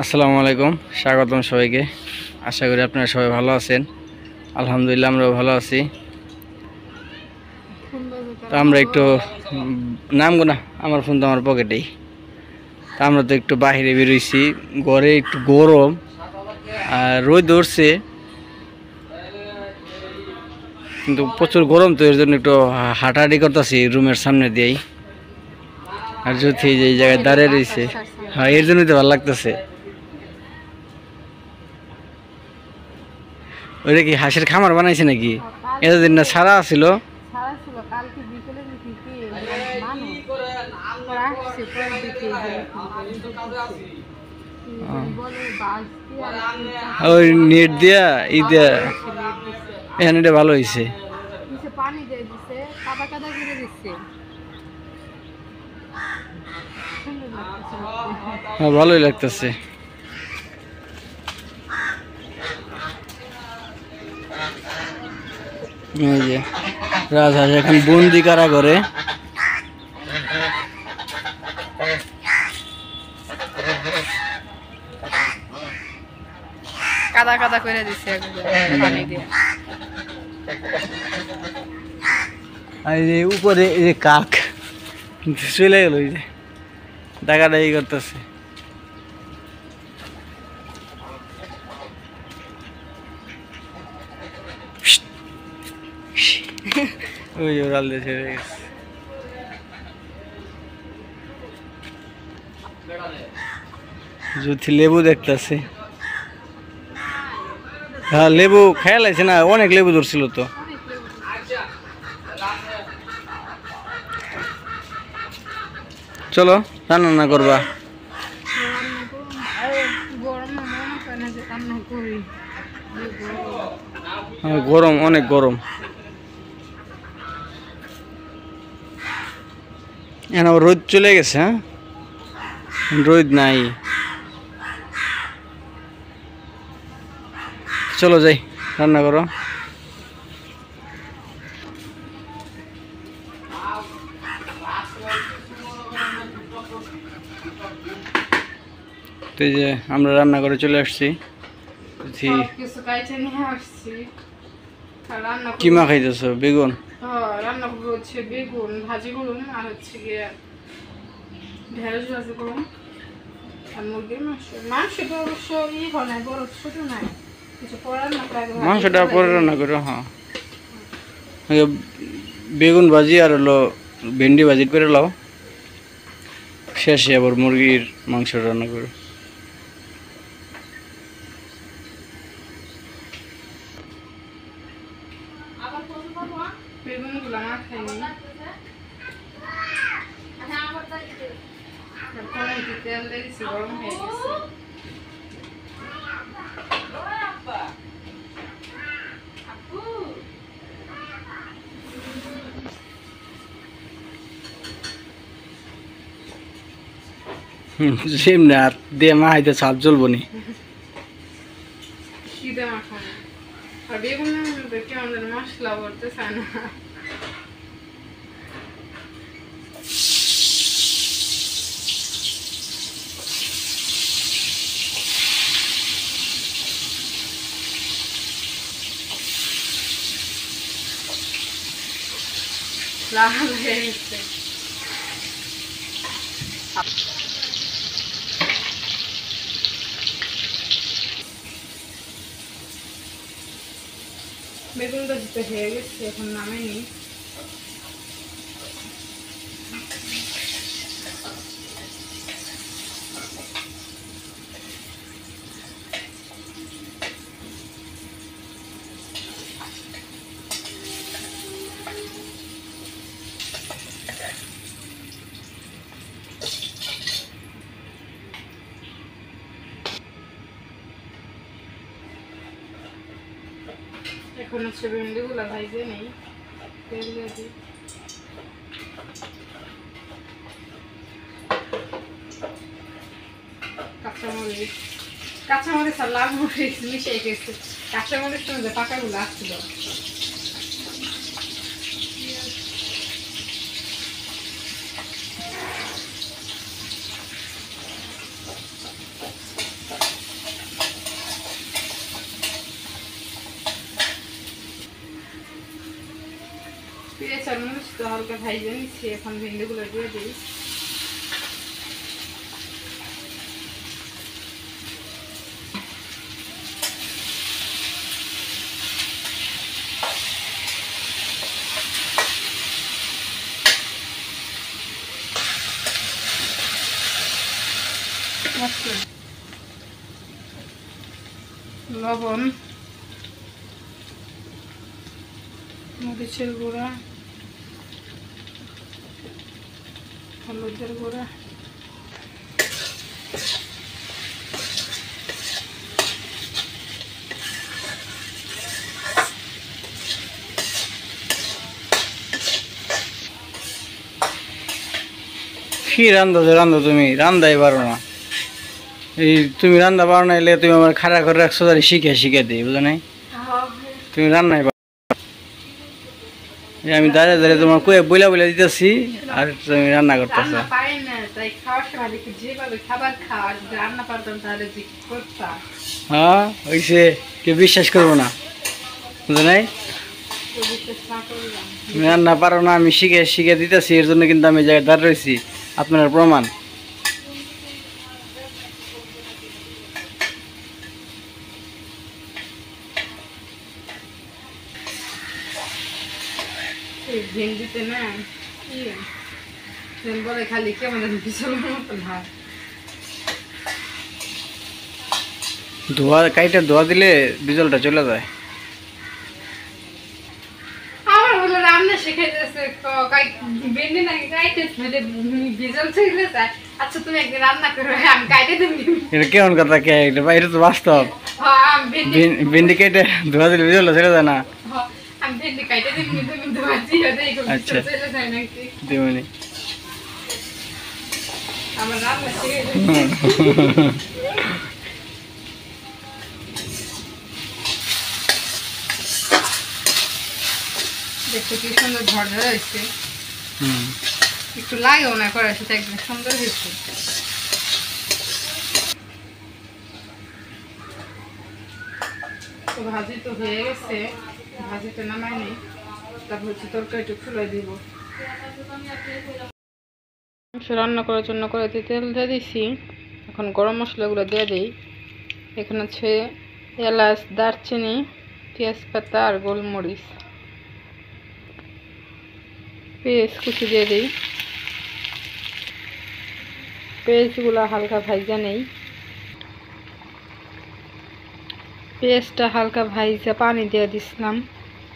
আসসালামু আলাইকুম, স্বাগতম সবাইকে। আশা করি আপনারা সবাই ভালো আছেন। আলহামদুলিল্লাহ আমরাও ভালো আছি। তো আমরা একটু নামবো না, আমার ফোন তো আমার পকেটেই। তা আমরা তো একটু বাইরে বেরোইছি, ঘরে একটু গরম আর রোদ উঠছে, কিন্তু প্রচুর গরম, তো এর জন্য একটু হাঁটাহাঁটি করতেছি রুমের সামনে দিয়েই। আর যদি এই জায়গায় দাঁড়িয়ে রয়েছে, হ্যাঁ এর জন্যই তো ভালো লাগতেছে। ওইটা কি হাঁসের খামার বানাইছে নাকি? এতদিন না ছাড়া ছিল। ওই নেট দিয়া দিয়া এখানে এটা ভালো হয়েছে। হ্যাঁ ভালোই লাগতেছে। এই যে রাজহাঁস এখন বন্দি কারা করে। কাদা কাদা করে দিছে পানি দিয়ে। আর এই যে উপরে এই যে কাক চলে গেল, ওই যে ডাকাডাকি করতেছে। ওই যে ওরাল দিয়ে ছেড়ে গেছে। যদি লেবু দেখতেছে, হ্যাঁ লেবু খেয়াল আছে না, অনেক লেবু ধরছিল তো। চলো রান্না না করবা? গরম, অনেক গরম। এখন আবার রোদ চলে গেছে। হ্যাঁ রোদ নাই। চলো যাই, রান্না করো। তো এই যে আমরা রান্না করে চলে আসছি। কি মা খাইতেছো? বেগুন রান্না করবো, হচ্ছে বেগুন ভাজি করুন আর হচ্ছে গিয়ে ঢেঁড়স ভাজি করুন আর মুরগির মাংস। মাংসটা অবশ্য হয় নাই, বড় ছোট নাই, কিছু করার না। মাংসটা পরে রান্না করো। হ্যাঁ বেগুন ভাজি আর হলো ভেন্ডি ভাজি করে লাও, শেষে আবার মুরগির মাংস রান্না করো। বেগুনগুলো না খাইনি, কড়াইতে তেল দিয়েছি, গরম হয়ে গেছে। সেম না, আর দিয়ে মা হাইতে ছাপ জ্বলবো নি। শীতে মাখানো আর বেগুনের মধ্যে কেমন যেন মশলা ভরতে চায় না। লাল হয়ে গেছে। বেগুন ভাজিতে হয়ে গেছে, এখন নামাইনি। এখন হচ্ছে ভেন্ডিগুলো ভাইজে নেই, তেল দিয়ে দিই। কাঁচামরিচ আর লাল মরিচ মিশিয়ে গেছে। কাঁচামরিচ মধ্যে পাকাগুলো আসছিল। পেঁয়াজ আর মরিচ তো হালকা ভাইজে নিচ্ছি, এখন ভেন্ডিগুলো দিয়ে দিই। লবণ, মরিচের গুঁড়া, হলুদের গুঁড়া, কি রান্ধো তুমি রান্দাই পারো না। এই তুমি রান্না পারো না, এলে তুমি আমার খাড়া করে রাখছো, তাহলে শিখে দিই, বুঝো নাই? তুমি রান্নাই পারো। আমি দাঁড়িয়ে দাঁড়িয়ে তোমার কয়ে বইলা দিতেছি, আর তুমি রান্না করতেছ। হ্যাঁ হইছে, কেউ বিশ্বাস করবো না, বুঝো নাই? তুমি রান্না পারো না, আমি শিখে দিতেছি, এর জন্য কিন্তু আমি জায়গায় দাঁড়িয়ে রয়েছি, আপনার প্রমাণ। ভেন্ডিতে না বলে খালি কেমন বিশালের মতন হয়। ধোয়া দিলে বিজলটা চলে যায়। আমার বলে রান্না শিখাইতেছে ভেন্ডি নাকি কাইতেছে বিজল চলে যায়। আচ্ছা তুমি একদিন রান্না করো, আমি কাইটে দিবি। এটা কেমন কথা কে? এটা তো বাস্তব। ভেন্ডি কেটে ধোয়া দিলে বিজলটা চলে যায় না? আমি ভেন্ডি কাইটে দিবি, তুমি ধোয়া দিও, আচ্ছা চলে যায় নাকি? দিবনি। আমার রান্না শিখে দেখতে কি সুন্দর ঝরঝরে হয়েছে। একটু লাগেও না করার সাথে, একদম সুন্দর হয়েছে। তো ভাজি তো হয়ে গেছে, ভাজিটা নামাই নেই, তারপর হচ্ছে তরকারিটা খুলে দিব। মাংস রান্না করার জন্য কড়াইতে তেল দিয়ে দিছি, এখন গরম মশলাগুলো দিয়ে দিই। এখানে হচ্ছে এলাচ, দারচিনি, তেজপাতা আর গোলমরিচ, পেঁয়াজ কুচি দিয়ে দিই। পেঁয়াজগুলো হালকা ভাজা নেই, পেঁয়াজটা হালকা ভাজা পানি দিয়ে দিছিলাম।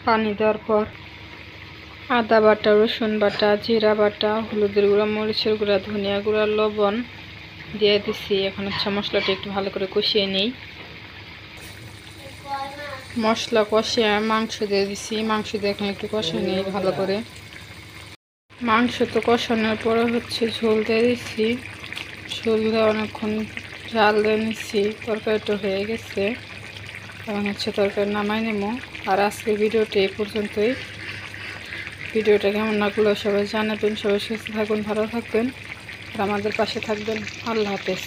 পানি দেওয়ার পর আদা বাটা, রসুন বাটা, জিরা বাটা, হলুদের গুঁড়া, মরিচের গুঁড়া, ধনিয়া গুঁড়া, লবণ দিয়ে দিছি। এখন হচ্ছে মশলাটা একটু ভালো করে কষিয়ে নিই। মশলা কষিয়ে মাংস দিয়ে দিছি, মাংস দিয়ে এখন একটু কষিয়ে নিই ভালো করে। মাংস তো কষানোর পরে হচ্ছে ঝোল দিয়ে দিচ্ছি, ঝোল দিয়ে অনেকক্ষণ জাল দিয়ে নিচ্ছি। তরকারিটা হয়ে গেছে, এখন হচ্ছে তরকারি নামাই নেবো। আর আজকের ভিডিওটা এই পর্যন্তই। ভিডিওটা কেমন লাগলো সবাই জানাবেন, সবাই সুস্থ থাকুন, ভালো থাকবেন আর আমাদের পাশে থাকবেন। আল্লাহ হাফেজ।